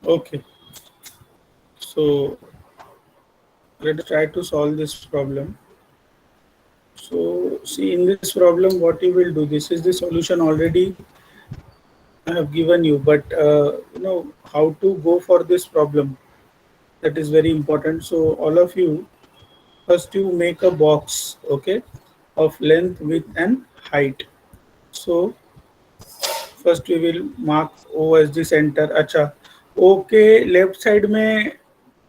Okay, so let's try to solve this problem. So see, in this problem, what you will do, this is the solution already I have given you, but how to go for this problem, that is very important. So all of you, first you make a box, okay, of length, width and height. So first we will mark O as the center. अच्छा, O के left side में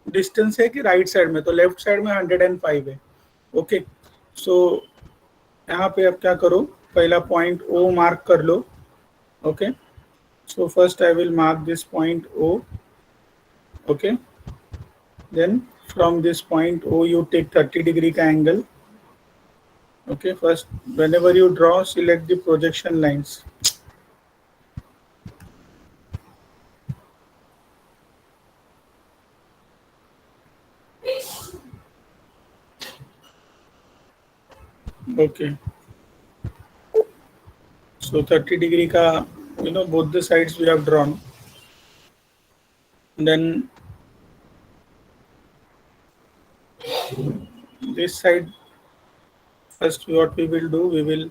distance है कि right side में? तो left side में 105 है. Okay, सो यहाँ पे अब क्या करो, पहला पॉइंट O मार्क कर लो. Okay, so first I will mark this point O. Okay, then from this point O you take 30-degree का angle. Okay, first whenever you draw, select the projection lines. Okay, so 30-degree का, both the sides we have drawn. Then this side, first what we will do, we will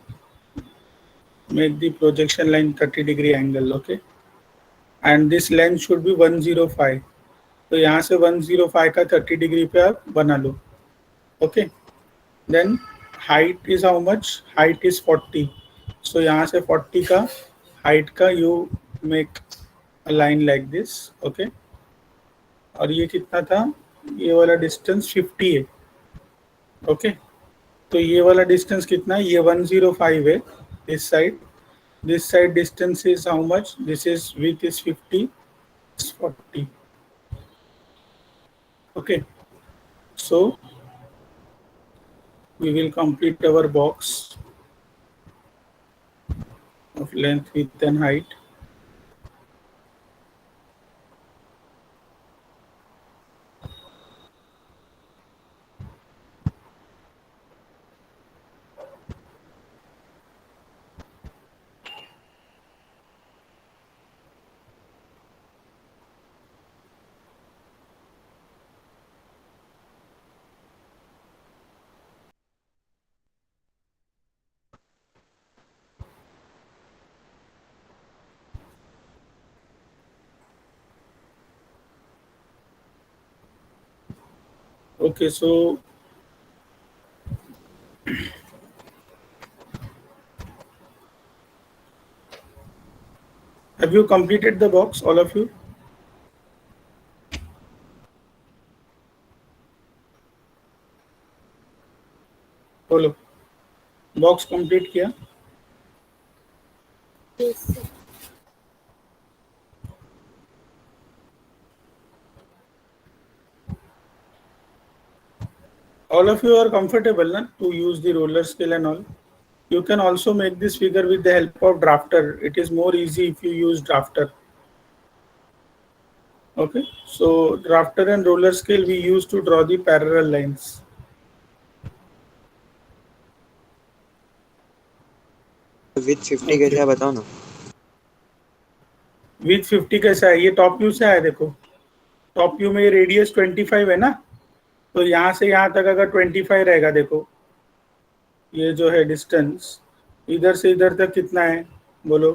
make the projection line 30-degree angle. Okay, and this length should be 105. तो यहाँ से 105 का 30-degree पे आप बना लो. Okay, then height is how much? Height is 40. So यहाँ से 40 का height का you make a line like this. Okay, और ये कितना था? ये वाला डिस्टेंस 50 है. ओके, तो ये वाला डिस्टेंस कितना है? ये 105 है this side. This side distance is how much? This is with is 50, 40. Okay, so we will complete our box of length, width and height. Okay, so have you completed the box, all of you? बोलो, box complete किया? Yes, sir. All of you are comfortable na, to use the roller scale and all? You can also make this figure with the help of drafter. It is more easy if you use drafter. Okay, so drafter and roller scale we use to draw the parallel lines. With 50 कैसे है बताओ ना. With 50 कैसा है? ये top view से आया. देखो, टॉप व्यू में ये रेडियस 25 है ना, तो यहाँ से यहाँ तक अगर 25 रहेगा, देखो ये जो है डिस्टेंस, इधर से इधर तक कितना है बोलो?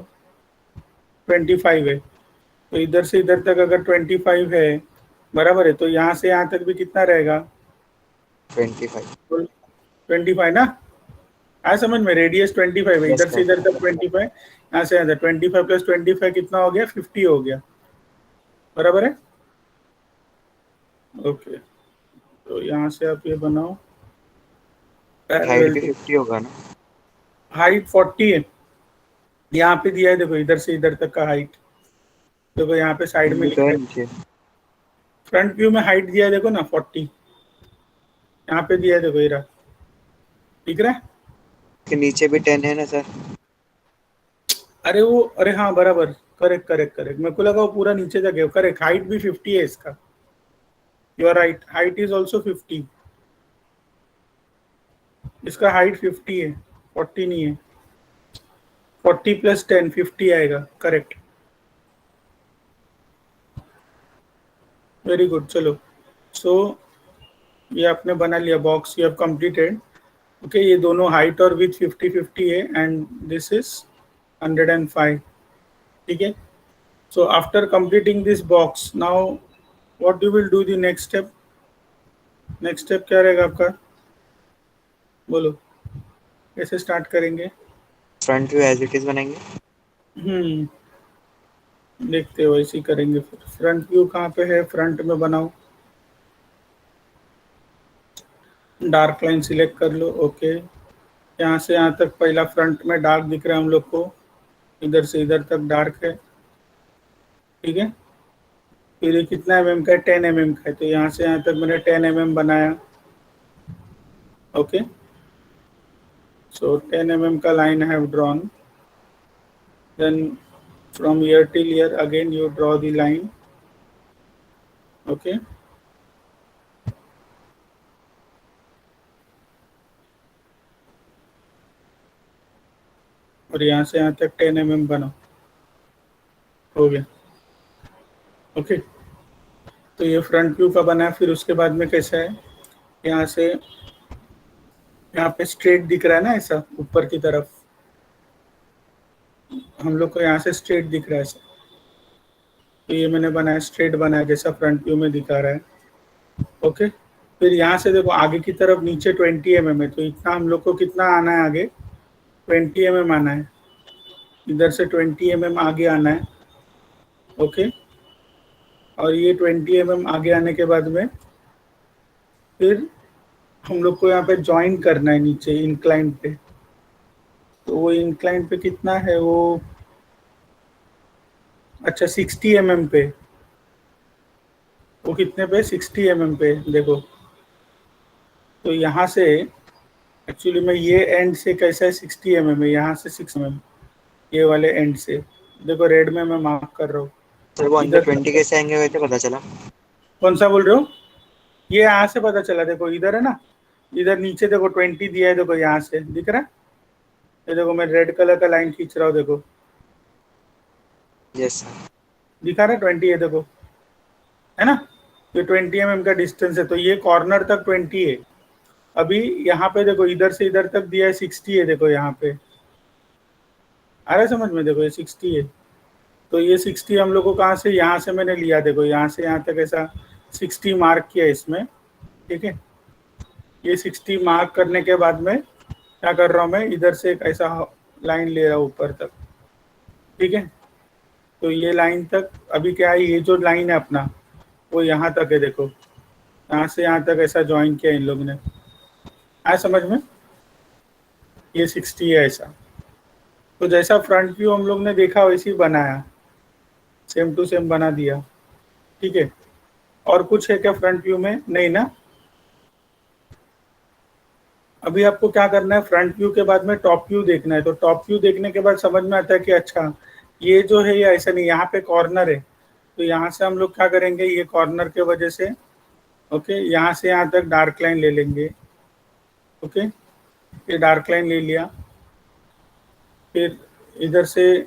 25 है. तो इधर से इधर तक अगर 25 है, बराबर है, तो यहाँ से यहाँ तक भी कितना रहेगा? 25. 25 ना. आया समझ में? रेडियस 25 है, इधर से इधर तक 25, यहाँ से यहाँ तक 25 प्लस 25 कितना हो गया? 50 हो गया. बराबर है. ओके, तो यहाँ से आप ये बनाओ. हाइट भी 50 होगा ना? हाइट 40 है. यहाँ पे दिया है, देखो इधर से इधर तक का हाइट. देखो यहाँ पे साइड में लिखा है, फ्रंट व्यू में हाइट दिया है, देखो ना 40. यहाँ पे दिया है, देखो इधर. ठीक है, के नीचे भी 10 है ना सर? अरे वो, अरे हाँ बराबर, करेक्ट करेक्ट करेक्ट. मेरे को लगा वो पूरा नीचे तक है. करेक्ट, हाइट भी 50 है इसका. You are right, height is also 50. इसका हाइट 50 है, 40 नहीं है. 40 प्लस 10 50 आएगा. करेक्ट. वेरी गुड, चलो। सो ये आपने बना लिया box, you have completed. Okay, ये दोनों हाइट और विथ 50-50 है एंड दिस इज 105। ठीक है। So after completing this box, now what you will do the next step? Next step क्या रहेगा आपका? बोलो, कैसे स्टार्ट करेंगे? Front view as it is बनाएंगे। देखते हो, ऐसे ही करेंगे। फिर फ्रंट व्यू कहाँ पे है? फ्रंट में बनाओ, डार्क लाइन सिलेक्ट कर लो। ओके, यहाँ से यहाँ तक पहला फ्रंट में डार्क दिख रहा है हम लोग को, इधर से इधर तक डार्क है। ठीक है। फिर ये कितना mm का है? 10 mm का है, तो यहाँ से यहाँ तक मैंने 10 mm बनाया। ओके, सो 10 mm का line I have drawn. Then from here till here again you draw the line. Okay, और यहाँ से यहाँ तक 10 mm बनाओ। हो गया। ओके, तो ये फ्रंट व्यू का बना है। फिर उसके बाद में कैसा है? यहाँ से यहाँ पे स्ट्रेट दिख रहा है ना, ऐसा ऊपर की तरफ हम लोग को यहाँ से स्ट्रेट दिख रहा है ऐसा। तो ये मैंने बनाया, स्ट्रेट बनाया जैसा फ्रंट व्यू में दिखा रहा है। ओके, फिर यहाँ से देखो आगे की तरफ नीचे 20 mm है, तो इतना हम लोग को कितना आना है आगे? 20 mm आना है। इधर से 20 mm आगे आना है। ओके, और ये 20 mm आगे आने के बाद में फिर हम लोग को यहाँ पे ज्वाइन करना है नीचे इंक्लाइन पे। तो वो इंक्लाइन पे कितना है वो? अच्छा, 60 mm पे। वो कितने पे? 60 mm पे। देखो, तो यहाँ से एक्चुअली में ये एंड से कैसा है? 60 mm है, यहाँ से 6 mm, ये वाले एंड से। देखो रेड में मैं मार्क कर रहा हूँ। सर वो अंदर इधर 20 कैसे आएंगे वैसे पता चला? कौन सा बोल रहे हो? ये यहाँ से पता चला। देखो इधर है ना, इधर नीचे देखो 20 दिया है, देखो यहाँ से दिख रहा है। ये देखो मैं रेड कलर का लाइन खींच रहा हूँ, देखो यस सर। दिखा रहा है 20 है, देखो है ना। ये 20 mm का डिस्टेंस है, तो ये कॉर्नर तक 20 है। अभी यहाँ पे देखो इधर से इधर तक दिया है 60 है, देखो यहाँ पे आ रहा है समझ में? देखो ये 60 है, तो ये 60 हम लोग को कहाँ से? यहाँ से मैंने लिया, देखो यहाँ से यहाँ तक ऐसा 60 मार्क किया इसमें। ठीक है, ये 60 मार्क करने के बाद में क्या कर रहा हूँ मैं? इधर से एक ऐसा लाइन ले रहा हूँ ऊपर तक। ठीक है, तो ये लाइन तक अभी क्या है? ये जो लाइन है अपना वो यहाँ तक है, देखो यहाँ से यहाँ तक ऐसा ज्वाइन किया इन लोग ने। आया समझ में? ये 60 है ऐसा। तो जैसा फ्रंट व्यू हम लोग ने देखा वैसे ही बनाया, सेम टू सेम बना दिया। ठीक है, और कुछ है क्या फ्रंट व्यू में? नहीं ना। अभी आपको क्या करना है? फ्रंट व्यू के बाद में टॉप व्यू देखना है। तो टॉप व्यू देखने के बाद समझ में आता है कि अच्छा ये जो है ये ऐसा नहीं, यहाँ पे कॉर्नर है, तो यहाँ से हम लोग क्या करेंगे? ये कॉर्नर के वजह से ओके, यहाँ से यहाँ तक डार्क लाइन ले लेंगे। ओके, ये डार्क लाइन ले लिया। फिर इधर से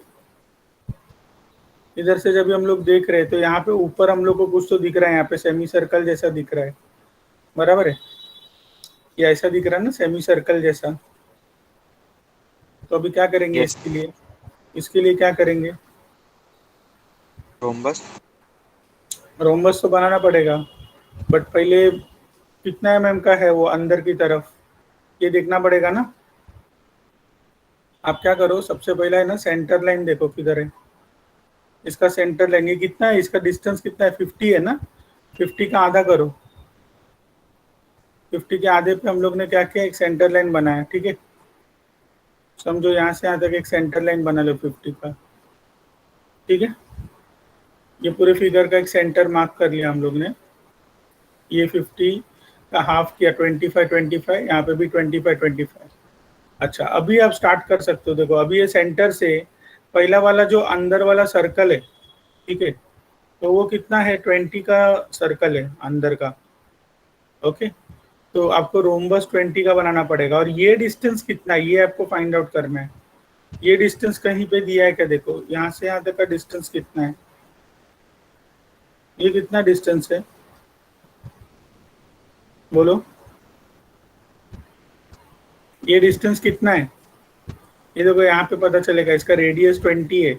जब हम लोग देख रहे हैं तो यहाँ पे ऊपर हम लोग को कुछ तो दिख रहा है, यहाँ पे सेमी सर्कल जैसा दिख रहा है, बराबर है? ये ऐसा दिख रहा है ना, सेमी सर्कल जैसा। तो अभी क्या करेंगे? Yes. इसके लिए क्या करेंगे? रोम्बस। रोम्बस तो बनाना पड़ेगा, बट पहले कितना mm का है वो अंदर की तरफ, ये देखना पड़ेगा ना। आप क्या करो, सबसे पहला है ना सेंटर लाइन देखो किधर है। इसका सेंटर लाइन ये कितना है? इसका डिस्टेंस कितना है? 50 है ना। 50 का आधा करो। 50 के आधे पे हम लोग ने क्या किया? एक सेंटर लाइन बनाया। ठीक है, समझो यहाँ से यहाँ तक एक सेंटर लाइन बना लो 50 का। ठीक है, ये पूरे फिगर का एक सेंटर मार्क कर लिया हम लोग ने। ये 50 का हाफ किया, 25-25, यहाँ पे भी 25-25। अच्छा, अभी आप स्टार्ट कर सकते हो। देखो अभी ये सेंटर से पहला वाला जो अंदर वाला सर्कल है, ठीक है, तो वो कितना है? 20 का सर्कल है अंदर का। ओके, तो आपको रोम्बस 20 का बनाना पड़ेगा। और ये डिस्टेंस कितना है ये आपको फाइंड आउट करना है। ये डिस्टेंस कहीं पे दिया है क्या? देखो यहाँ से यहाँ तक का डिस्टेंस कितना है? ये कितना डिस्टेंस है? बोलो, ये डिस्टेंस कितना है? ये देखो यहाँ पे पता चलेगा, इसका रेडियस 20 है,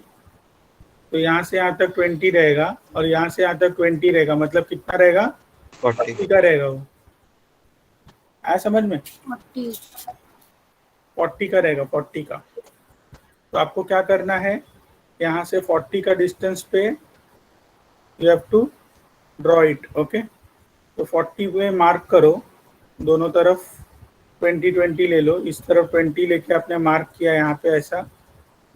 तो यहाँ से यहाँ तक 20 रहेगा और यहाँ से यहाँ तक 20 रहेगा, मतलब कितना रहेगा? 40। 40 का रहेगा वो। आया समझ में? 40 का रहेगा, 40 का। तो आपको क्या करना है, यहाँ से 40 का डिस्टेंस पे you have to draw it. Okay, तो 40 पे मार्क करो, दोनों तरफ 20-20 ले लो। इस तरफ 20 लेके आपने मार्क किया यहाँ पे ऐसा,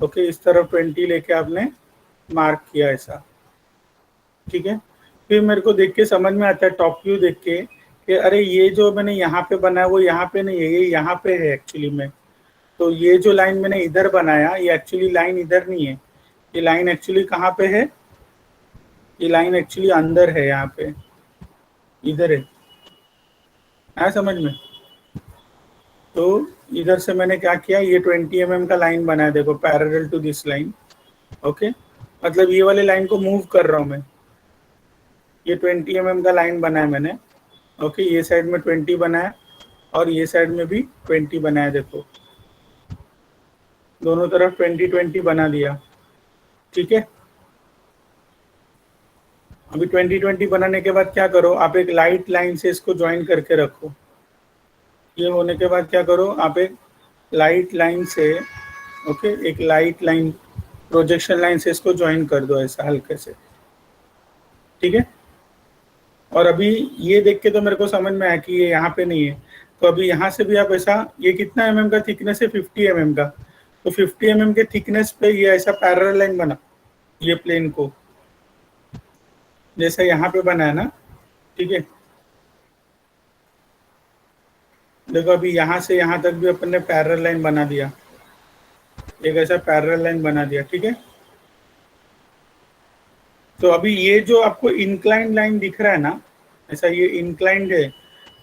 ओके, इस तरफ 20 लेके आपने मार्क किया ऐसा, ठीक है। फिर मेरे को देख के समझ में आता है, टॉप व्यू देख के, कि अरे ये जो मैंने यहाँ पे बनाया वो यहाँ पे नहीं है, ये यहाँ पे है एक्चुअली में। तो ये जो लाइन मैंने इधर बनाया, ये एक्चुअली लाइन इधर नहीं है, ये लाइन एक्चुअली कहाँ पे है? ये लाइन एक्चुअली अंदर है, यहाँ पे इधर है। आया समझ में? तो इधर से मैंने क्या किया, ये 20 mm का लाइन बनाया, देखो, parallel to this line. Okay, मतलब ये वाले लाइन को मूव कर रहा हूँ मैं। ये 20 mm का लाइन बनाया मैंने। ओके, ये साइड में 20 बनाया और ये साइड में भी 20 बनाया, देखो, दोनों तरफ 20-20 बना दिया, ठीक है। अभी 20-20 बनाने के बाद क्या करो, आप एक लाइट लाइन से इसको ज्वाइन करके रखो। ये होने के बाद क्या करो, आप एक लाइट लाइन से, ओके, एक लाइट लाइन, प्रोजेक्शन लाइन से इसको ज्वाइन कर दो ऐसा हल्के से, ठीक है। और अभी ये देख के तो मेरे को समझ में आया कि ये यहाँ पे नहीं है, तो अभी यहाँ से भी आप ऐसा, ये कितना mm का थिकनेस है? 50 mm का। तो 50 mm के थिकनेस पे ये ऐसा पैरेलल लाइन बना, ये प्लेन को जैसा यहाँ पे बना है ना, ठीक है। देखो, अभी यहाँ से यहाँ तक भी अपन ने पैरेलल लाइन बना दिया, एक ऐसा पैरेलल लाइन बना दिया, ठीक है। तो अभी ये जो आपको इंक्लाइंड लाइन दिख रहा है ना, ऐसा ये इंक्लाइंड है,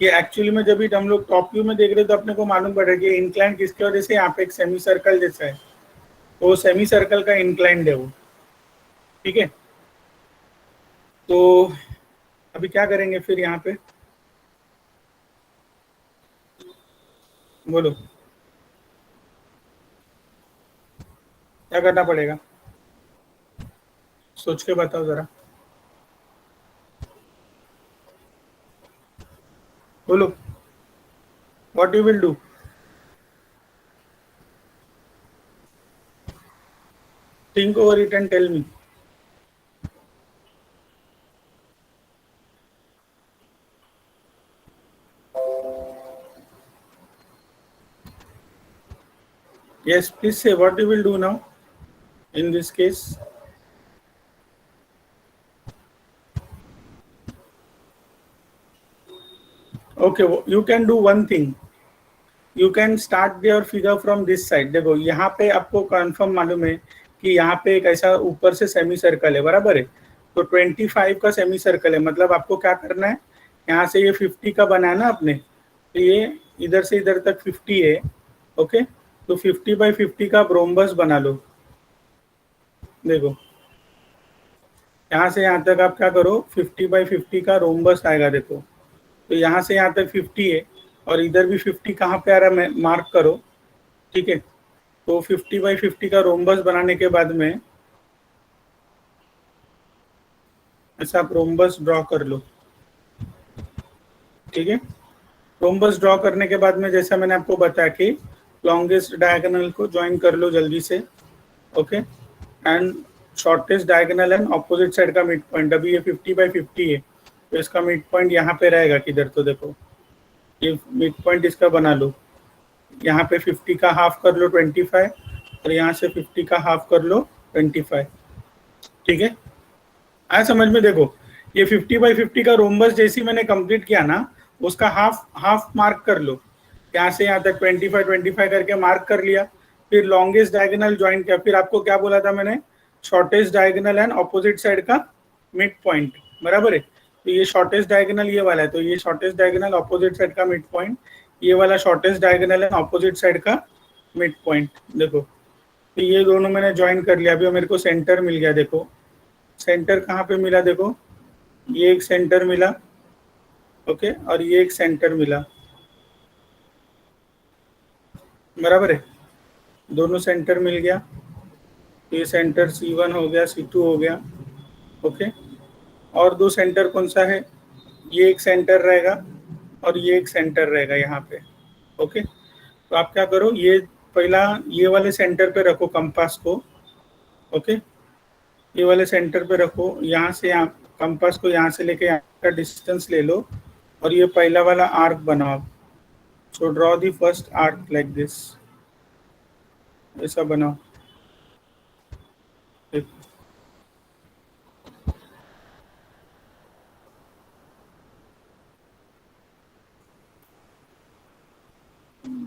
ये एक्चुअली में जब भी हम लोग टॉप व्यू में देख रहे हैं तो अपने को मालूम पड़ रहा है कि इंक्लाइंड किसकी वजह से, यहाँ पे एक सेमी सर्कल जैसा है, तो सेमी सर्कल का इंक्लाइंड है वो, ठीक है। तो अभी क्या करेंगे फिर यहाँ पे, बोलो क्या करना पड़ेगा? सोच के बताओ जरा, बोलो, what you will do? Think over it and tell me. Yes, please say what you will do now in this case. Okay, you can do one thing. You can start your figure from this side. देखो, यहाँ पे आपको confirm मालूम है कि यहाँ पे एक ऐसा ऊपर से सेमी सर्कल है, बराबर है। तो 25 का सेमी सर्कल है, मतलब आपको क्या करना है, यहाँ से ये 50 का बना है ना आपने, तो ये इधर से इधर तक 50 है, ओके। तो 50/50 का ब्रोम्बस बना लो। देखो, यहाँ से यहाँ तक आप क्या करो, 50/50 का रोम्बस आएगा, देखो। तो यहाँ से यहाँ तक 50 है और इधर भी 50 कहाँ पे आ रहा है मार्क करो, ठीक है। तो 50/50 का रोम्बस बनाने के बाद में ऐसा आप रोम्बस ड्रॉ कर लो, ठीक है। रोम्बस ड्रॉ करने के बाद में जैसा मैंने आपको बताया कि लॉन्गेस्ट डायगोनल को ज्वाइन कर लो जल्दी से, okay, and shortest diagonal and opposite side का मिड पॉइंट। अभी ये 50/50 है, तो इसका मिड पॉइंट यहाँ पे रहेगा किधर, तो देखो ये मिड पॉइंट इसका बना लो। यहाँ पे 50 का हाफ कर लो 25 और यहाँ से 50 का हाफ कर लो 25, ठीक है। आया समझ में? देखो, ये 50/50 का रोम्बस जैसी मैंने कंप्लीट किया ना, उसका हाफ हाफ मार्क कर लो, यहाँ से यहाँ तक 25 करके मार्क कर लिया। फिर लॉन्गेस्ट डायगोनल ज्वाइन किया। फिर आपको क्या बोला था मैंने, shortest diagonal and opposite side का मिड पॉइंट, बराबर है। तो ये शॉर्टेस्ट डायगोनल ये वाला है, तो ये शॉर्टेस्ट डायगोनल ऑपोजिट साइड का मिड पॉइंट, ये वाला shortest diagonal and opposite side का मिड पॉइंट। देखो, तो ये दोनों मैंने ज्वाइन कर लिया। अभी मेरे को सेंटर मिल गया। देखो, सेंटर कहाँ पे मिला, देखो, ये एक सेंटर मिला, ओके, और ये एक सेंटर मिला, बराबर है, दोनों सेंटर मिल गया। ये सेंटर C1 हो गया, C2 हो गया। ओके, और दो सेंटर कौन सा है, ये एक सेंटर रहेगा और ये एक सेंटर रहेगा यहाँ पे। ओके, तो आप क्या करो, ये पहला ये वाले सेंटर पे रखो कंपास को। ओके, ये वाले सेंटर पे रखो, यहाँ से यहाँ कंपास को यहाँ से लेके यहाँ का डिस्टेंस ले लो और ये पहला वाला आर्क बनाओ। So draw the first arc like this, ऐसा बनाओ।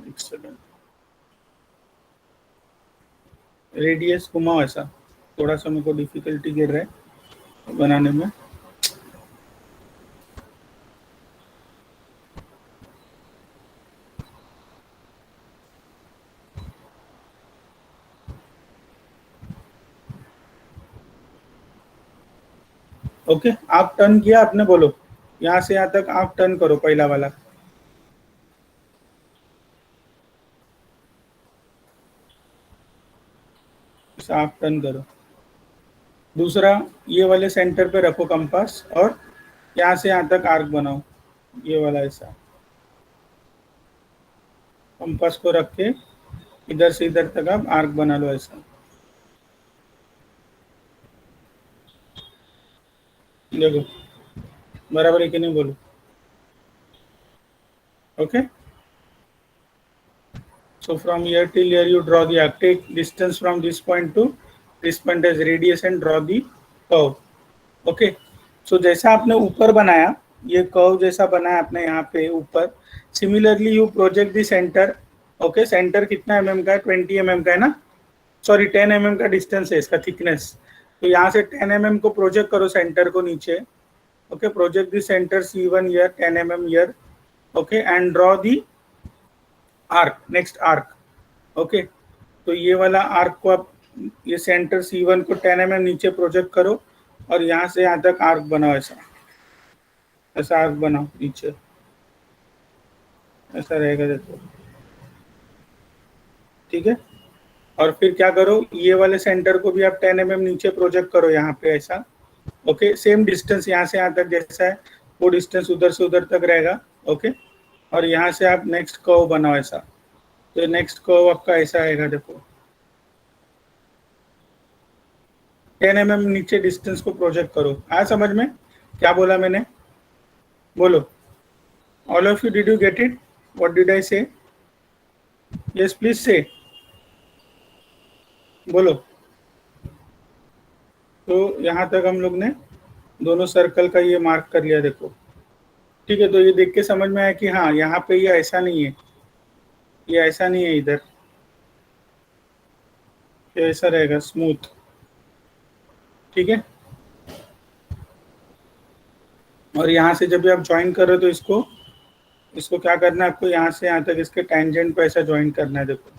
एक सेकंड, रेडियस घुमाओ ऐसा, थोड़ा सा मेरे को डिफिकल्टी गिर रहा है बनाने में। ओके, आप टर्न किया आपने, बोलो यहाँ से यहाँ तक आप टर्न करो पहला वाला। आप टर्न करो। दूसरा, ये वाले सेंटर पे रखो कंपास और यहाँ से यहाँ तक आर्क बनाओ, ये वाला ऐसा कंपास को रख के इधर से इधर तक आप आर्क बना लो ऐसा। देखो बराबर है कि नहीं, बोलो। Okay, so from here till here you draw the arc, take distance from this point to this point as radius and draw the curve. Okay, so जैसा आपने ऊपर बनाया, ये कर्व जैसा बनाया आपने यहाँ पे ऊपर, similarly you project the centre. Okay, centre कितना mm का है, 20 mm का है ना, सॉरी 10 mm का डिस्टेंस है इसका थिकनेस। तो यहाँ से 10 mm को प्रोजेक्ट करो सेंटर को नीचे। Okay, project the centre C1 here, 10 mm here. Okay, and draw the arc, next arc. Okay, तो ये वाला आर्क को आप, ये सेंटर C1 को 10 mm नीचे प्रोजेक्ट करो और यहाँ से यहाँ तक आर्क बनाओ ऐसा, ऐसा आर्क बनाओ नीचे, ऐसा रहेगा देखो, ठीक है। और फिर क्या करो, ये वाले सेंटर को भी आप 10 mm नीचे प्रोजेक्ट करो यहाँ पे ऐसा। ओके, सेम डिस्टेंस यहाँ से यहाँ तक जैसा है वो डिस्टेंस उधर से उधर तक रहेगा। ओके, और यहाँ से आप नेक्स्ट कर्व बनाओ ऐसा, तो नेक्स्ट कर्व आपका ऐसा आएगा देखो, 10 mm नीचे डिस्टेंस को प्रोजेक्ट करो। आया समझ में क्या बोला मैंने, बोलो। All of you, did you get it, what did I say? Yes please से, बोलो। तो यहाँ तक हम लोग ने दोनों सर्कल का ये मार्क कर लिया देखो, ठीक है। तो ये देख के समझ में आया कि हाँ यहाँ पे ये ऐसा नहीं है, ये ऐसा नहीं है इधर, ये ऐसा रहेगा स्मूथ, ठीक है। और यहाँ से जब भी आप ज्वाइन कर रहे हो तो इसको इसको क्या करना है आपको, यहाँ से यहाँ तक इसके टेंजेंट पे ऐसा ज्वाइन करना है देखो,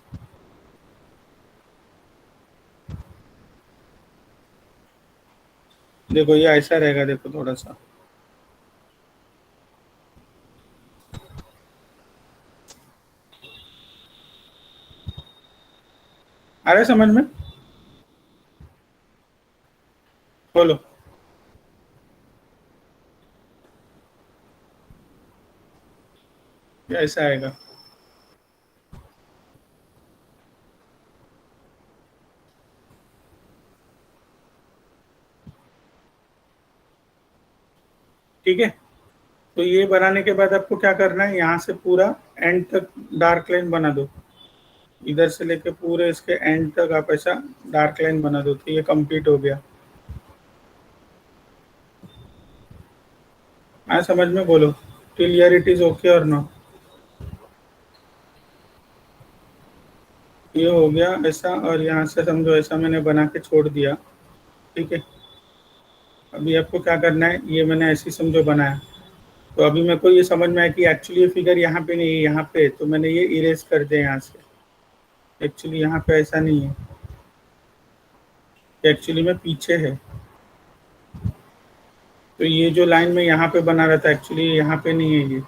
देखो ये ऐसा रहेगा देखो थोड़ा सा। आ रहा है समझ में, बोलो। ये ऐसा आएगा, ठीक है। तो ये बनाने के बाद आपको क्या करना है, यहाँ से पूरा एंड तक डार्क लाइन बना दो, इधर से लेके पूरे इसके एंड तक आप ऐसा डार्क लाइन बना दो, तो ये कंप्लीट हो गया। आया समझ में, बोलो। Till here it is okay और नो, ये हो गया ऐसा, और यहाँ से समझो ऐसा मैंने बना के छोड़ दिया, ठीक है। अभी आपको क्या करना है, ये मैंने ऐसे समझो बनाया, तो अभी मेरे को ये समझ में आया कि एक्चुअली ये फिगर यहाँ पे नहीं है, यहाँ पे, तो मैंने ये इरेज कर दिया यहाँ से। एक्चुअली यहाँ पे ऐसा नहीं है, एक्चुअली में पीछे है, तो ये जो लाइन में यहाँ पे बना रहा था एक्चुअली यहाँ पे नहीं है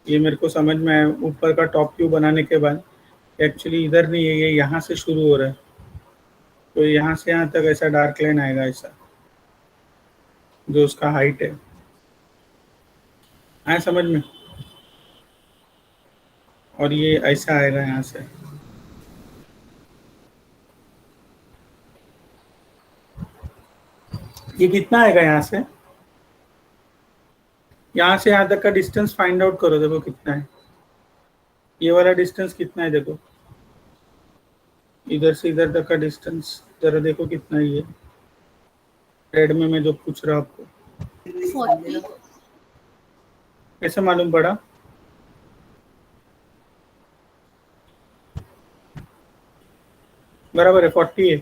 ये मेरे को समझ में आया ऊपर का टॉप व्यू बनाने के बाद एक्चुअली इधर नहीं है, ये यहाँ से शुरू हो रहा है। तो यहाँ से यहाँ तक ऐसा डार्क लाइन आएगा ऐसा, जो उसका हाइट है। आया समझ में? और ये ऐसा आएगा यहाँ से, ये कितना आएगा यहाँ से यहाँ तक का डिस्टेंस फाइंड आउट करो, देखो कितना है। ये वाला डिस्टेंस कितना है देखो, इधर से इधर तक का डिस्टेंस जरा देखो कितना है ये रेड में मैं जो पूछ रहा हूँ आपको। 40। कैसे मालूम पड़ा? बराबर है 40 है।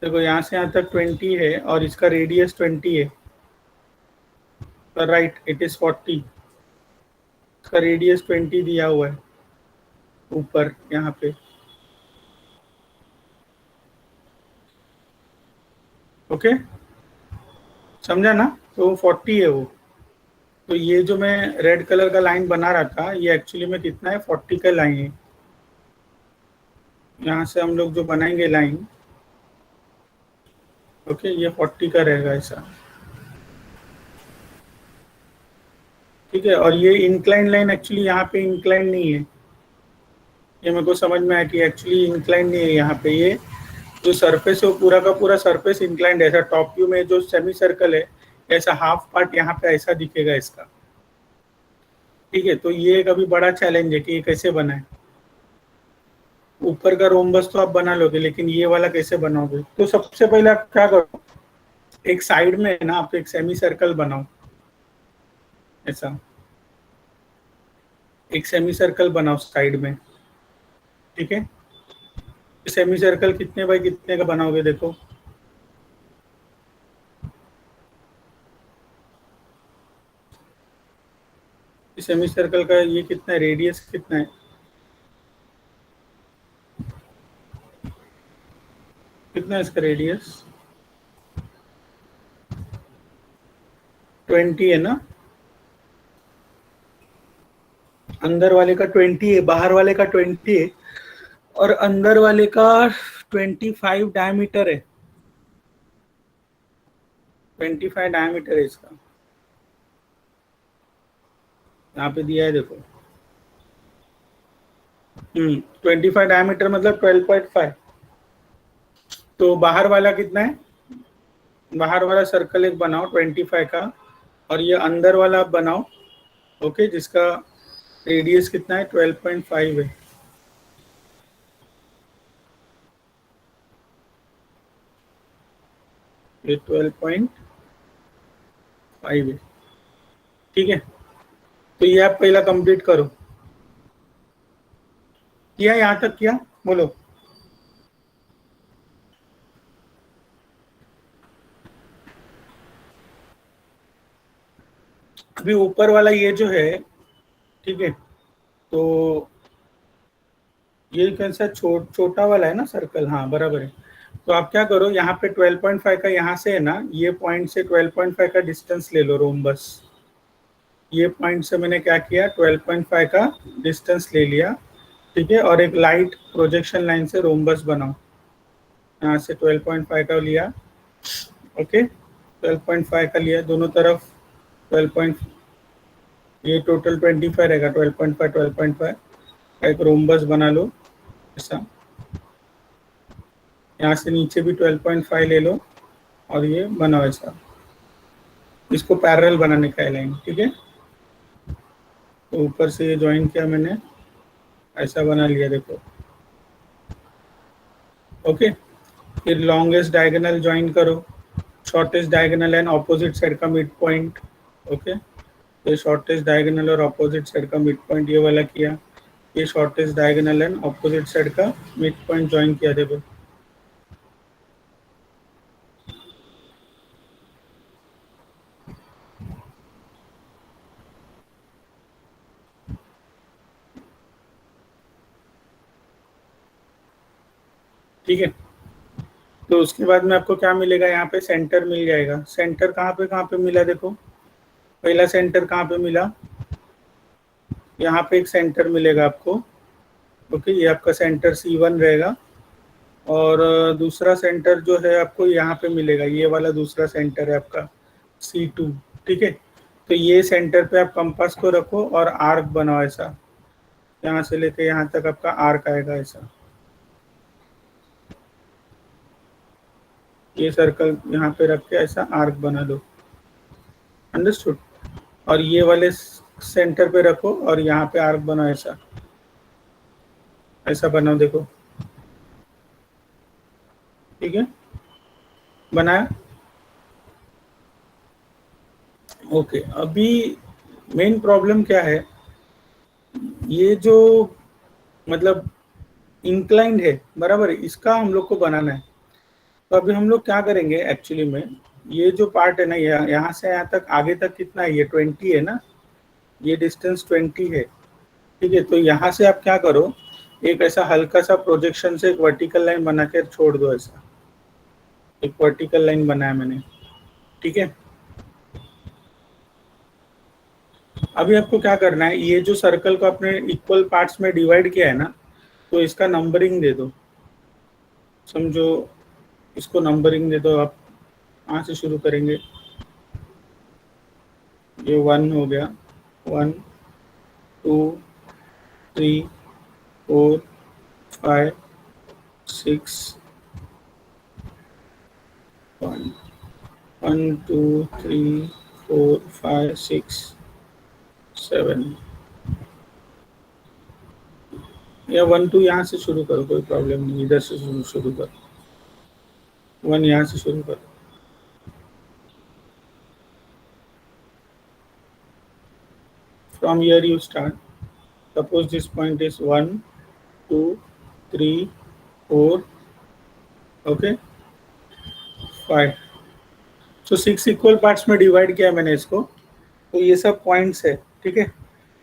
देखो यहाँ से यहाँ तक 20 है और इसका रेडियस 20 है, राइट, इट इज 40। इसका रेडियस 20 दिया हुआ है ऊपर यहाँ पे, ओके समझा ना? तो 40 है वो। तो ये जो मैं रेड कलर का लाइन बना रहा था ये एक्चुअली में कितना है, 40 का लाइन है। यहाँ से हम लोग जो बनाएंगे लाइन, ओके, ये 40 का रहेगा ऐसा, ठीक है। और ये इंक्लाइन लाइन एक्चुअली यहाँ पे इंक्लाइन नहीं है, ये मेरे को समझ में आया कि एक्चुअली इंक्लाइन नहीं है यहाँ पे। ये जो सरफेस है वो पूरा का पूरा सरफेस इंक्लाइंड है। ऐसा टॉप व्यू में जो सेमी सर्कल है ऐसा हाफ पार्ट यहाँ पे ऐसा दिखेगा इसका, ठीक है। तो ये एक अभी बड़ा चैलेंज है कि ये कैसे बनाए। ऊपर का रोम्बस तो आप बना लोगे, लेकिन ये वाला कैसे बनाओगे? तो सबसे पहले आप क्या करो, एक साइड में ना आप एक सेमी सर्कल बनाओ ऐसा, एक सेमी सर्कल बनाओ साइड में, ठीक है। सेमी सर्कल कितने बाय कितने का बनाओगे देखो, सेमी सर्कल का ये कितना है, रेडियस कितना है, कितना है इसका रेडियस? 20 है ना? अंदर वाले का 20 है, बाहर वाले का 20 है, और अंदर वाले का 25 डायमीटर है। 25 डायमीटर है इसका, यहाँ पे दिया है देखो। 25 डायमीटर मतलब 12.5। तो बाहर वाला कितना है? बाहर वाला सर्कल एक बनाओ 25 का, और ये अंदर वाला आप बनाओ, ओके, जिसका रेडियस कितना है, 12.5 है। ये 12.5 है, ठीक है। तो ये आप पहला कंप्लीट करो। किया यहाँ तक? किया? बोलो। अभी ऊपर वाला ये जो है, ठीक है, तो ये कैसा छोटा वाला है ना सर्कल, हाँ बराबर है। तो आप क्या करो, यहाँ पे 12.5 का यहाँ से है ना, ये पॉइंट से 12.5 का डिस्टेंस ले लो रोम्बस। ये पॉइंट से मैंने क्या किया, 12.5 का डिस्टेंस ले लिया, ठीक है। और एक लाइट प्रोजेक्शन लाइन से रोम्बस बनाओ, यहाँ से 12.5 का लिया, ओके, 12.5 का लिया दोनों तरफ। 12. ये टोटल 25 रहेगा, 12.5 12.5 का एक रोम्बस बना लो ऐसा। यहाँ से नीचे भी 12.5 ले लो और ये बनाओ ऐसा, इसको पैरेलल बनाने का है लाइन, ठीक है। तो ऊपर से ये ज्वाइन किया मैंने, ऐसा बना लिया देखो, ओके। फिर लॉन्गेस्ट डायगोनल ज्वाइन करो, shortest diagonal and opposite side का मिड पॉइंट, ओके। ये शॉर्टेस्ट डायगोनल और ऑपोजिट साइड का मिड पॉइंट ये वाला किया, ये shortest diagonal and opposite side का मिड पॉइंट ज्वाइन किया देखो। ठीक है, तो उसके बाद में आपको क्या मिलेगा, यहाँ पे सेंटर मिल जाएगा। सेंटर कहाँ पे मिला, देखो पहला सेंटर कहाँ पे मिला, यहाँ पे एक सेंटर मिलेगा आपको। ओके, ये आपका सेंटर C1 रहेगा। और दूसरा सेंटर जो है आपको यहाँ पे मिलेगा, ये वाला दूसरा सेंटर है आपका C2। ठीक है, तो ये सेंटर पे आप कंपास को रखो और आर्क बनाओ ऐसा, यहाँ से लेके यहाँ तक आपका आर्क आएगा ऐसा। ये सर्कल यहाँ पे रख के ऐसा आर्क बना दो। अंडरस्टूड। और ये वाले सेंटर पे रखो और यहाँ पे आर्क बनाओ ऐसा, ऐसा बनाओ, देखो ठीक है, बनाया। ओके, अभी मेन प्रॉब्लम क्या है, ये जो मतलब इंक्लाइंड है बराबर है, इसका हम लोग को बनाना है। तो अभी हम लोग क्या करेंगे एक्चुअली में, ये जो पार्ट है ना, यहाँ से यहाँ तक आगे तक कितना है, ये 20 है ना, ये डिस्टेंस 20 है। ठीक है, तो यहाँ से आप क्या करो, एक ऐसा हल्का सा प्रोजेक्शन से एक वर्टिकल लाइन बना के छोड़ दो ऐसा, एक वर्टिकल लाइन बनाया मैंने। ठीक है, अभी आपको क्या करना है, ये जो सर्कल को आपने इक्वल पार्ट्स में डिवाइड किया है ना, तो इसका नंबरिंग दे दो। समझो, इसको नंबरिंग दे दो आप। कहाँ से शुरू करेंगे, ये 1 हो गया, 1 2 3 4 5 6 1 1 2 3 4 5 6 7, या 1 2 यहाँ से शुरू करो, कोई प्रॉब्लम नहीं, इधर से शुरू करो, 1 यहाँ से शुरू करो। From here you start. Suppose this point is 1 2 3 4, okay 5। so 6 equal parts में डिवाइड किया मैंने इसको, तो ये सब पॉइंट्स है। ठीक है,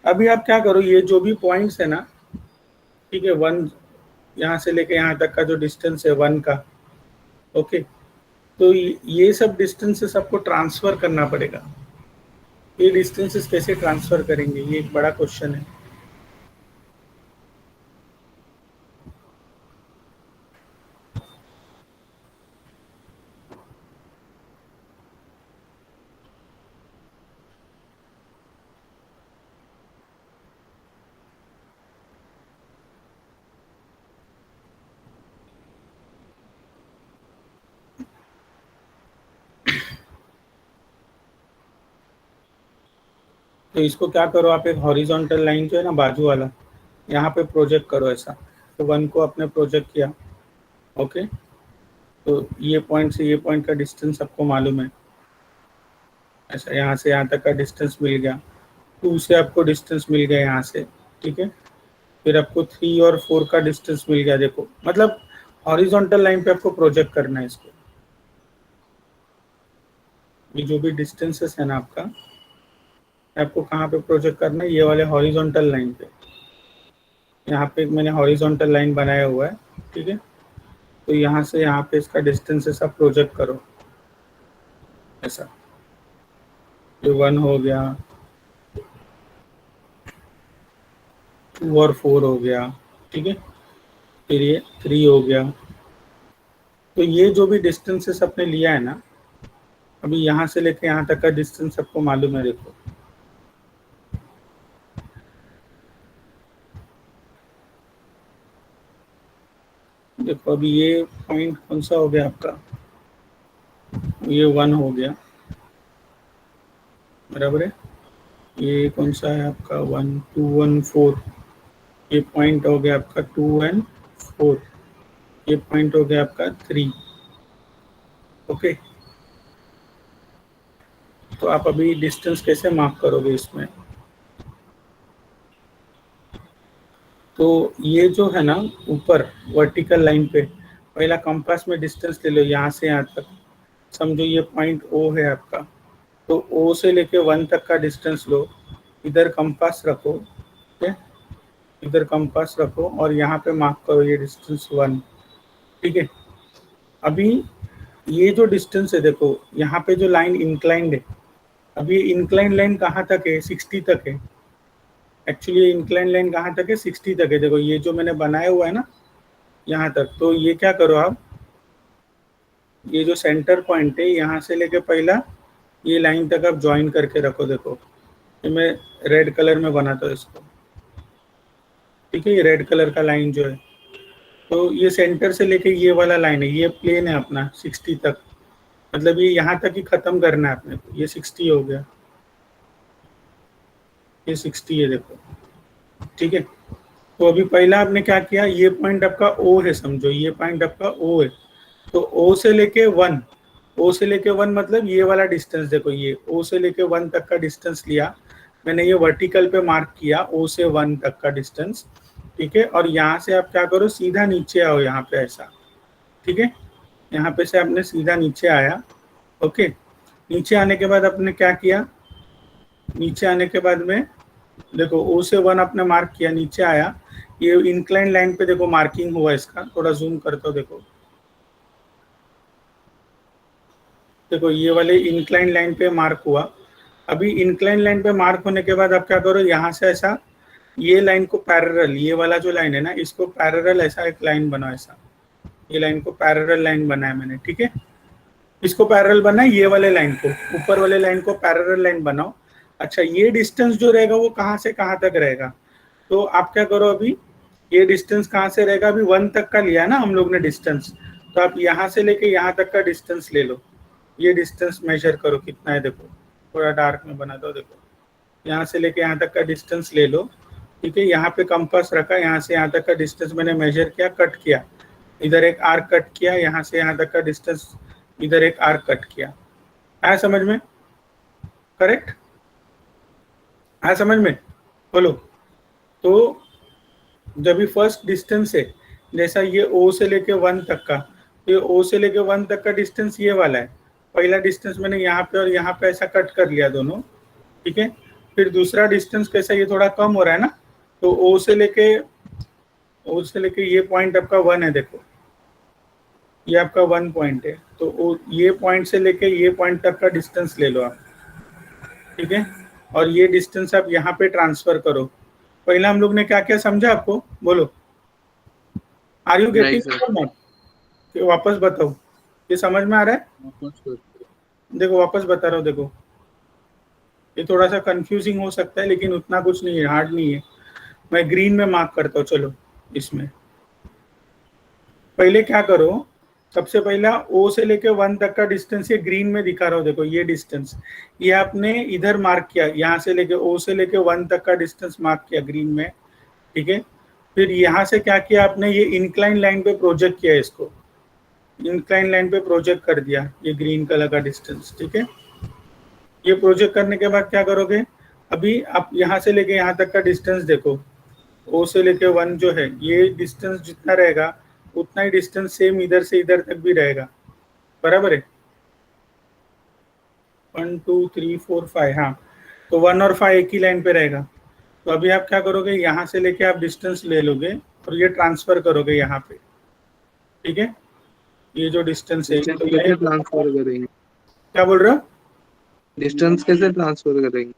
अभी आप क्या करो, ये जो भी पॉइंट्स है ना, ठीक है, 1 यहाँ से लेके यहाँ तक का जो डिस्टेंस है 1 का, ओके, तो ये सब डिस्टेंसेस आपको ट्रांसफर करना पड़ेगा। ये डिस्टेंसेस कैसे ट्रांसफर करेंगे, ये एक बड़ा क्वेश्चन है। तो इसको क्या करो, आप एक हॉरिजॉन्टल लाइन जो है ना बाजू वाला, यहाँ पे प्रोजेक्ट करो ऐसा। तो 1 को आपने प्रोजेक्ट किया, ओके, तो ये पॉइंट से ये पॉइंट का डिस्टेंस आपको मालूम है ऐसा, यहाँ से यहाँ तक का डिस्टेंस मिल गया। 2 से आपको डिस्टेंस मिल गया यहाँ से, ठीक है, फिर आपको 3 और 4 का डिस्टेंस मिल गया। देखो मतलब हॉरिजॉन्टल लाइन पे आपको प्रोजेक्ट करना है इसको। ये जो भी डिस्टेंसेस है ना आपको कहाँ पे प्रोजेक्ट करना है, ये वाले हॉरिजॉन्टल लाइन पे। यहाँ पे मैंने हॉरिजॉन्टल लाइन बनाया हुआ है, ठीक है, तो यहाँ से यहाँ पे इसका डिस्टेंसेस आप प्रोजेक्ट करो ऐसा। ये 1 हो गया, 2 और 4 हो गया, ठीक है, फिर ये 3 हो गया। तो ये जो भी डिस्टेंसेस आपने लिया है ना, अभी यहाँ से लेके यहाँ तक का डिस्टेंस आपको मालूम है। देखो अभी ये पॉइंट कौन सा हो गया आपका, ये 1 हो गया बराबर है। ये कौन सा है आपका 1 2 1 4, ये पॉइंट हो गया आपका 2 एंड 4, ये पॉइंट हो गया आपका 3, ओके। तो आप अभी डिस्टेंस कैसे मार्क करोगे इसमें, तो ये जो है ना ऊपर वर्टिकल लाइन पे, पहला कंपास में डिस्टेंस ले लो यहाँ से यहाँ तक। समझो ये पॉइंट O है आपका, तो O से लेके 1 तक का डिस्टेंस लो, इधर कंपास रखो, ठीक है, इधर कंपास रखो और यहाँ पे मार्क करो ये डिस्टेंस 1, ठीक है। अभी ये जो डिस्टेंस है देखो, यहाँ पे जो लाइन इंक्लाइंड है, अब ये इंक्लाइन लाइन कहाँ तक है, 60 तक है। एक्चुअली ये इंक्लाइन लाइन कहाँ तक है, 60 तक है। देखो ये जो मैंने बनाया हुआ है ना यहाँ तक, तो ये क्या करो आप, ये जो सेंटर पॉइंट है यहाँ से लेके पहला ये लाइन तक आप ज्वाइन करके रखो। देखो ये मैं रेड कलर में बनाता हूँ इसको, ठीक है। ये रेड कलर का लाइन जो है, तो ये सेंटर से लेके ये वाला लाइन है, ये प्लेन है अपना 60 तक, मतलब ये यहाँ तक ही खत्म करना है अपने को। ये 60 हो गया, ये 60 है देखो, ठीक है। तो अभी पहला आपने क्या किया, ये पॉइंट आपका ओ है, समझो ये पॉइंट आपका ओ है। तो ओ से लेके 1, ओ से लेके 1 मतलब ये वाला डिस्टेंस देखो, ये ओ से लेके 1 तक का डिस्टेंस लिया मैंने, ये वर्टिकल पे मार्क किया ओ से 1 तक का डिस्टेंस, ठीक है। और यहाँ से आप क्या करो, सीधा नीचे आओ यहाँ पे ऐसा, ठीक है। यहाँ पे से आपने सीधा नीचे आया, ओके। नीचे आने के बाद आपने क्या किया, नीचे आने के बाद में देखो ओ से 1 आपने मार्क किया, नीचे आया, ये इंक्लाइन लाइन पे देखो मार्किंग हुआ इसका, थोड़ा जूम करता हूँ देखो, देखो ये वाले इंक्लाइन लाइन पे मार्क हुआ। अभी इंक्लाइन लाइन पे मार्क होने के बाद आप क्या करो, यहाँ से ऐसा ये लाइन को पैरेलल, ये वाला जो लाइन है ना इसको पैरेलल ऐसा एक लाइन बनाओ, ऐसा ये लाइन को पैरेलल लाइन बनाया मैंने, ठीक है। इसको पैरेलल बनाए, ये वाले लाइन को, ऊपर वाले लाइन को पैरेलल लाइन बनाओ। अच्छा ये डिस्टेंस जो रहेगा वो कहाँ से कहाँ तक रहेगा, तो आप क्या करो, अभी ये डिस्टेंस कहाँ से रहेगा, अभी 1 तक का लिया है ना हम लोग ने डिस्टेंस, तो आप यहाँ से लेके यहाँ तक का डिस्टेंस ले लो। ये डिस्टेंस मेजर करो कितना है, देखो थोड़ा डार्क में बना दो, देखो यहाँ से लेके यहाँ तक का डिस्टेंस ले लो, ठीक है। यहाँ पे कंपास रखा, यहाँ से यहाँ तक का डिस्टेंस मैंने मेजर किया, कट किया, इधर एक आर्क कट किया, यहाँ से यहाँ तक का डिस्टेंस इधर एक आर्क कट किया। आया समझ में, करेक्ट, आया समझ में, बोलो। तो जब भी फर्स्ट डिस्टेंस है, जैसा ये ओ से लेके 1 तक का, तो ये ओ से लेके 1 तक का डिस्टेंस ये वाला है, पहला डिस्टेंस मैंने यहाँ पे और यहाँ पे ऐसा कट कर लिया दोनों, ठीक है। फिर दूसरा डिस्टेंस कैसा, ये थोड़ा कम हो रहा है ना, तो ओ से लेके ये पॉइंट आपका 1 है, देखो ये आपका 1 पॉइंट है, तो ये पॉइंट से लेके ये पॉइंट तक का डिस्टेंस ले लो आप, ठीक है। और ये डिस्टेंस आप यहाँ पे ट्रांसफर करो। पहला हम लोग ने क्या क्या समझा आपको, बोलो, आर यू गेटिंग, वापस बताओ, ये समझ में आ रहा है, देखो वापस बता रहा हूँ, देखो ये थोड़ा सा कंफ्यूजिंग हो सकता है लेकिन उतना कुछ नहीं है, हार्ड नहीं है। मैं ग्रीन में मार्क करता हूँ, चलो इसमें पहले क्या करो, सबसे पहला ओ से लेके 1 तक का डिस्टेंस ये ग्रीन में दिखा रहा हूँ, देखो ये डिस्टेंस ये आपने इधर मार्क किया, यहाँ से लेके ओ से लेके 1 तक का डिस्टेंस मार्क किया ग्रीन में, ठीक है। फिर यहाँ से क्या किया आपने, ये इंक्लाइन लाइन पे प्रोजेक्ट किया, इसको इंक्लाइन लाइन पे प्रोजेक्ट कर दिया ये ग्रीन कलर का डिस्टेंस, ठीक है। ये प्रोजेक्ट करने के बाद क्या करोगे, अभी आप यहाँ से लेके यहाँ तक का डिस्टेंस देखो, ओ से लेके 1 जो है, ये डिस्टेंस जितना रहेगा उतना ही डिस्टेंस सेम इधर से इधर तक भी रहेगा, बराबर है। 1 2 3 4 5, हाँ, तो 1 और 5 एक ही लाइन पे रहेगा। तो अभी आप क्या करोगे, यहाँ से लेके आप डिस्टेंस ले लोगे और ये ट्रांसफर करोगे यहाँ पे, ठीक है। ये जो डिस्टेंस है, तो कैसे ट्रांसफर करेंगे, क्या बोल रहे हो, डिस्टेंस कैसे ट्रांसफर करेंगे,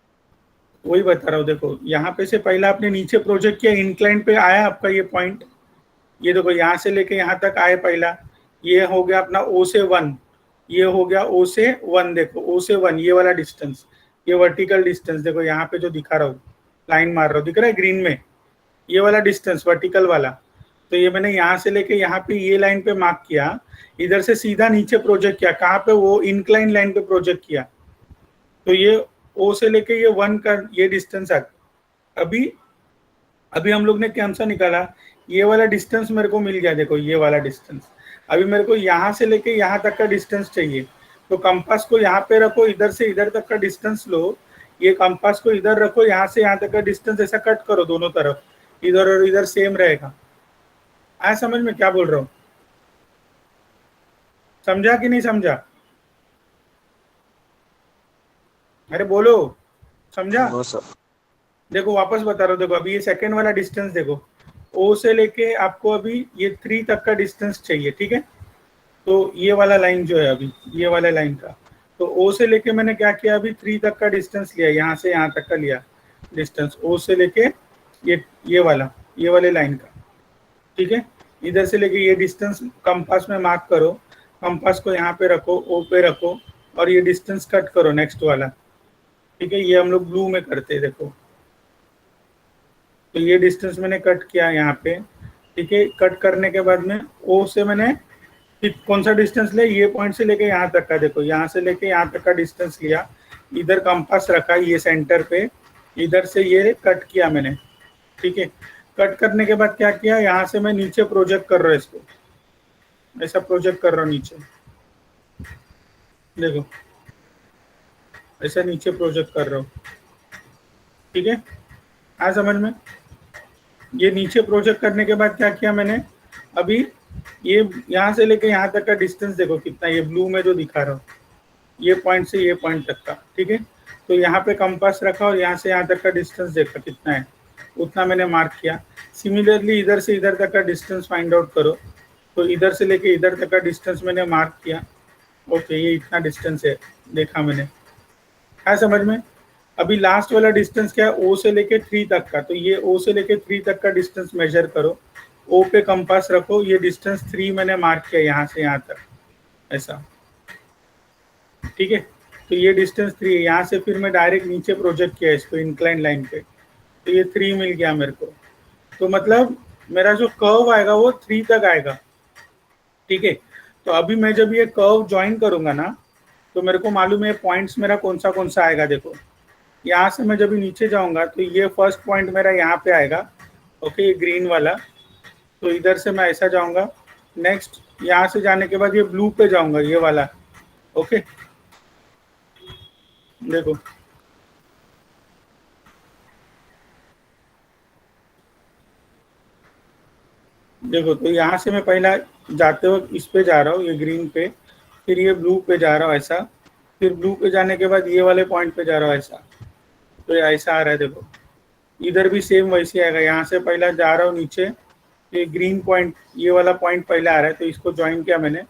वही बता रहा हूँ। देखो यहाँ पे से पहला आपने नीचे प्रोजेक्ट किया, इंक्लाइन पे आया आपका ये पॉइंट, ये देखो यहाँ से लेके यहाँ तक आए पहला, ये हो गया अपना ओ से 1, ये हो गया ओ से 1, देखो ओ से 1 ये वाला डिस्टेंस, ये वर्टिकल डिस्टेंस देखो यहाँ पे जो दिखा रहा हूँ, लाइन मार रहा हूँ, दिख रहा है ग्रीन में, ये वाला डिस्टेंस वर्टिकल वाला। तो ये मैंने यहाँ से लेके यहाँ पे ये लाइन पे मार्क किया, इधर से सीधा नीचे प्रोजेक्ट किया, कहाँ पे, वो इंक्लाइन लाइन पे प्रोजेक्ट किया, तो ये ओ से लेके ये 1 का ये डिस्टेंस आ। अभी हम लोग ने कौन सा निकाला, ये वाला डिस्टेंस मेरे को मिल गया, देखो ये वाला डिस्टेंस। अभी मेरे को यहाँ से लेके यहाँ तक का डिस्टेंस चाहिए, तो कंपास को यहाँ पे रखो, इधर से इधर तक का डिस्टेंस लो, ये कंपास को इधर रखो, यहाँ से यहाँ तक का डिस्टेंस ऐसा कट करो दोनों तरफ, इधर और इधर सेम रहेगा। आया समझ में क्या बोल रहा हूँ, समझा कि नहीं समझा, अरे बोलो, समझा। देखो वापस बता रहा हूँ, देखो अभी ये सेकंड वाला डिस्टेंस देखो, ओ से लेके आपको अभी ये 3 तक का डिस्टेंस चाहिए, ठीक है। तो ये वाला लाइन जो है अभी, ये वाला लाइन का, तो ओ से लेके मैंने क्या किया, अभी 3 तक का डिस्टेंस लिया, यहाँ से यहाँ तक का लिया डिस्टेंस, ओ से लेके ये वाला, ये वाले लाइन का, ठीक है। इधर से लेके ये डिस्टेंस कंपास में मार्क करो, कंपास को यहाँ पे रखो, ओ पे रखो, और ये डिस्टेंस कट करो नेक्स्ट वाला, ठीक है। ये हम लोग ब्लू में करते हैं, देखो। तो ये डिस्टेंस मैंने कट किया यहाँ पे, ठीक है। कट करने के बाद में ओ से मैंने कौन सा डिस्टेंस ले, ये पॉइंट से लेके यहाँ तक का, देखो यहाँ से लेके यहाँ तक का डिस्टेंस लिया, इधर कंपास रखा ये सेंटर पे, इधर से ये कट किया मैंने, ठीक है। कट करने के बाद क्या किया, यहाँ से मैं नीचे प्रोजेक्ट कर रहा हूँ इसको, ऐसा प्रोजेक्ट कर रहा हूँ नीचे, देखो ऐसा नीचे प्रोजेक्ट कर रहा हूँ, ठीक है। आ समझ में, ये नीचे प्रोजेक्ट करने के बाद क्या किया मैंने, अभी ये यहाँ से लेके यहाँ तक का डिस्टेंस देखो कितना, ये ब्लू में जो दिखा रहा हूँ, ये पॉइंट से ये पॉइंट तक का, ठीक है। तो यहाँ पे कंपास रखा और यहाँ से यहाँ तक का डिस्टेंस देखा कितना है, उतना मैंने मार्क किया। सिमिलरली इधर से इधर तक का डिस्टेंस फाइंड आउट करो, तो इधर से लेके इधर तक का डिस्टेंस मैंने मार्क किया, ओके ये इतना डिस्टेंस है, देखा मैंने, है समझ में। अभी लास्ट वाला डिस्टेंस क्या है, ओ से लेके 3 तक का, तो ये ओ से लेके 3 तक का डिस्टेंस मेजर करो, ओ पे कंपास रखो, ये डिस्टेंस 3 मैंने मार्क किया यहाँ से यहाँ तक, ऐसा, ठीक है। तो ये डिस्टेंस 3 है, यहाँ से फिर मैं डायरेक्ट नीचे प्रोजेक्ट किया इसको इंक्लाइन लाइन पे, तो ये 3 मिल गया मेरे को। तो मतलब मेरा जो कर्व आएगा वो 3 तक आएगा, ठीक है। तो अभी मैं जब ये कर्व ज्वाइन करूंगा ना, तो मेरे को मालूम है पॉइंट्स मेरा कौन सा आएगा, देखो यहाँ से मैं जब नीचे जाऊंगा तो ये फर्स्ट पॉइंट मेरा यहाँ पे आएगा, ओके ये ग्रीन वाला। तो इधर से मैं ऐसा जाऊंगा, नेक्स्ट यहाँ से जाने के बाद ये ब्लू पे जाऊंगा, ये वाला, ओके देखो देखो। तो यहाँ से मैं पहला जाते वक्त इस पे जा रहा हूँ, ये ग्रीन पे, फिर ये ब्लू पे जा रहा हूँ ऐसा, फिर ब्लू पे जाने के बाद ये वाले पॉइंट पे जा रहा हूँ ऐसा, तो ये ऐसा आ रहा है देखो। इधर भी सेम वैसे आएगा, यहाँ से पहला जा रहा हूँ नीचे, ये ग्रीन पॉइंट, ये वाला पॉइंट पहले आ रहा है, तो इसको ज्वाइन किया मैंने,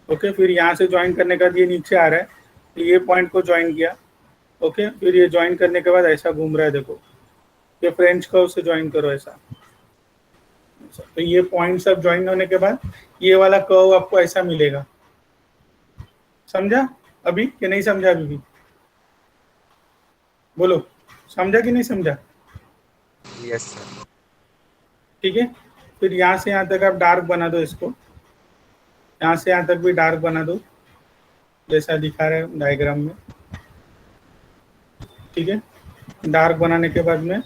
ओके। फिर यहाँ से ज्वाइन करने के बाद ये नीचे आ रहा है, तो ये पॉइंट को ज्वाइन किया, ओके। फिर ये ज्वाइन करने के बाद ऐसा घूम रहा है देखो, ये फ्रेंच कर्व से ज्वाइन करो ऐसा। तो ये पॉइंट सब ज्वाइन होने के बाद ये वाला कर्व आपको ऐसा मिलेगा, समझा अभी कि नहीं समझा, अभी भी बोलो, समझा कि नहीं समझा? Yes sir. ठीक है। फिर यहाँ से यहाँ तक आप डार्क बना दो इसको, यहाँ से यहाँ तक भी डार्क बना दो जैसा दिखा रहे हैं डायग्राम में, ठीक है। डार्क बनाने के बाद में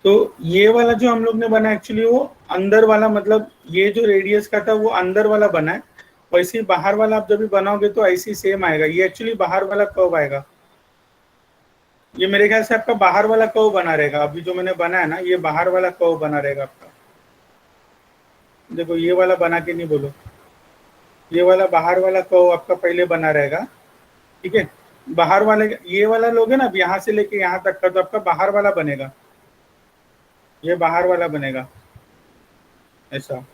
तो ये वाला जो हम लोग ने बना एक्चुअली वो अंदर वाला, मतलब ये जो रेडियस का था वो अंदर वाला बना है, वैसे ही बाहर वाला आप जब भी बनाओगे तो ऐसे ही सेम आएगा। ये एक्चुअली बाहर वाला कर्व आएगा, ये मेरे ख्याल से आपका बाहर वाला कर्व बना रहेगा। अभी जो मैंने बनाया ना ये बाहर वाला कर्व बना रहेगा आपका, देखो ये वाला बना के नहीं बोलो, ये वाला बाहर वाला कर्व आपका पहले बना रहेगा, ठीक है। बाहर वाले ये वाला लोगे ना, अब यहाँ से लेके यहाँ तक का, तो आपका बाहर वाला बनेगा, ये बाहर वाला बनेगा ऐसा।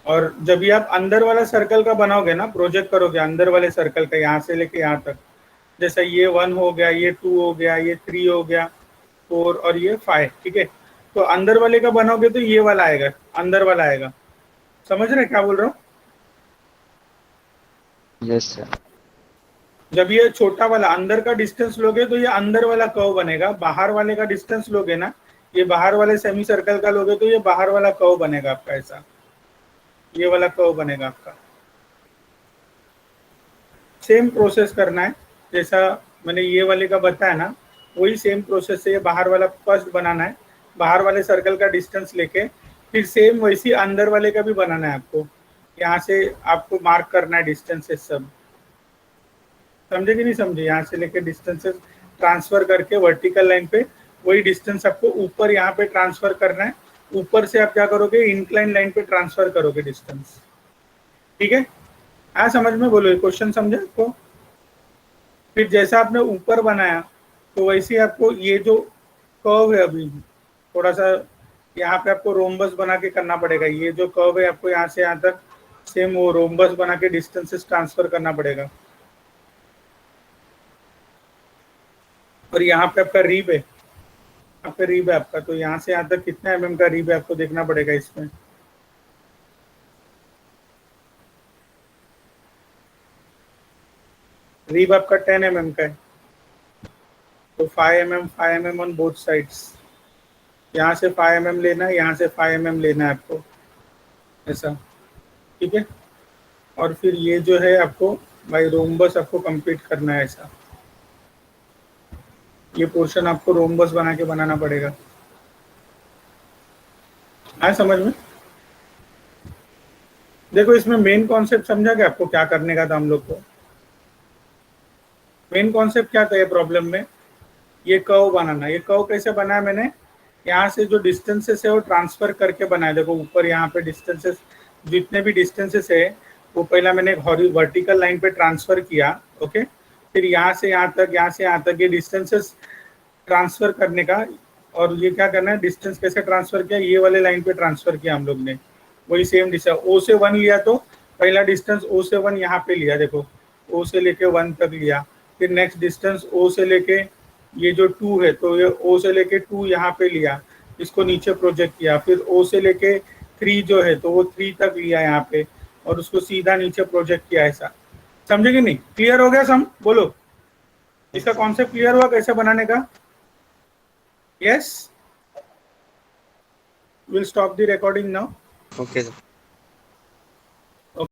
और जब भी आप अंदर वाला सर्कल का बनाओगे ना, प्रोजेक्ट करोगे अंदर वाले सर्कल का यहाँ से लेके यहाँ तक, जैसा ये 1 हो गया, ये 2 हो गया, ये 3 हो गया, 4 और ये 5, ठीक है। तो अंदर वाले का बनाओगे तो ये वाला आएगा, अंदर वाला आएगा, समझ रहे क्या बोल रहा हूँ? Yes sir. जब ये छोटा वाला अंदर का डिस्टेंस लोगे तो ये अंदर वाला कर्व बनेगा, बाहर वाले का डिस्टेंस लोगे ना, ये बाहर वाले सेमी सर्कल का लोगे तो ये बाहर वाला कर्व बनेगा आपका ऐसा, ये वाला कर्व बनेगा आपका। सेम प्रोसेस करना है जैसा मैंने ये वाले का बताया ना, वही सेम प्रोसेस से ये बाहर वाला फर्स्ट बनाना है, बाहर वाले सर्कल का डिस्टेंस लेके फिर सेम वैसी अंदर वाले का भी बनाना है आपको, यहाँ से आपको मार्क करना है डिस्टेंसेस सब, समझे कि नहीं समझे? यहाँ से लेके डिस्टेंसेस ट्रांसफर करके वर्टिकल लाइन पे वही डिस्टेंस आपको ऊपर यहाँ पे ट्रांसफर करना है। ऊपर से आप क्या करोगे, इंक्लाइन लाइन पे ट्रांसफर करोगे डिस्टेंस। ठीक है, आया समझ में? बोलो, क्वेश्चन समझे आपको? फिर जैसा आपने ऊपर बनाया तो वैसे ही आपको ये जो कर्व है, अभी थोड़ा सा यहाँ पे आपको रोम्बस बना के करना पड़ेगा। ये जो कर्व है आपको यहाँ से यहाँ तक सेम वो रोम्बस बना के डिस्टेंसेस ट्रांसफर करना पड़ेगा। और यहाँ पे आपका रिब है, यहाँ पे रिब है आपका, तो यहाँ से यहाँ तक कितना mm का रिब है आपको देखना पड़ेगा इसमें। रिब आपका 10 mm का है, तो 5 mm ऑन बोथ साइड्स। यहाँ से 5 mm लेना है, यहाँ से 5 mm लेना है आपको, ऐसा। ठीक है, और फिर ये जो है आपको बाई रोम्बस आपको कंप्लीट करना है ऐसा। ये पोर्शन आपको रोम्बस बना के बनाना पड़ेगा। आया समझ में? देखो, इसमें मेन कॉन्सेप्ट समझा क्या आपको, क्या करने का था हम लोग को? मेन कॉन्सेप्ट क्या था ये प्रॉब्लम में? ये कर्व बनाना। ये कर्व कैसे बनाया मैंने? यहाँ से जो डिस्टेंसेस है वो ट्रांसफर करके बनाया। देखो ऊपर यहाँ पे डिस्टेंसेस, जितने भी डिस्टेंसेस है वो पहला मैंने वर्टिकल लाइन पे ट्रांसफर किया। ओके, फिर यहाँ से यहाँ तक, यहाँ से यहाँ तक ये डिस्टेंसेस ट्रांसफर करने का। और ये क्या करना है, डिस्टेंस कैसे ट्रांसफर किया, ये वाले लाइन पे ट्रांसफर किया हम लोग ने। वही सेम डिस्टेंस ओ से 1 लिया, तो पहला डिस्टेंस ओ से 1 यहाँ पे लिया। देखो ओ से लेके 1 तक लिया। फिर नेक्स्ट डिस्टेंस ओ से लेके ये जो 2 है, तो ये ओ से लेके 2 यहाँ पे लिया, इसको नीचे प्रोजेक्ट किया। फिर ओ से लेके 3 जो है, तो वो 3 तक लिया यहाँ पे, और उसको सीधा नीचे प्रोजेक्ट किया। ऐसा समझे कि नहीं? क्लियर हो गया सम? बोलो, इसका कॉन्सेप्ट क्लियर हुआ कैसे बनाने का? Yes, will stop the recording now. Okay sir.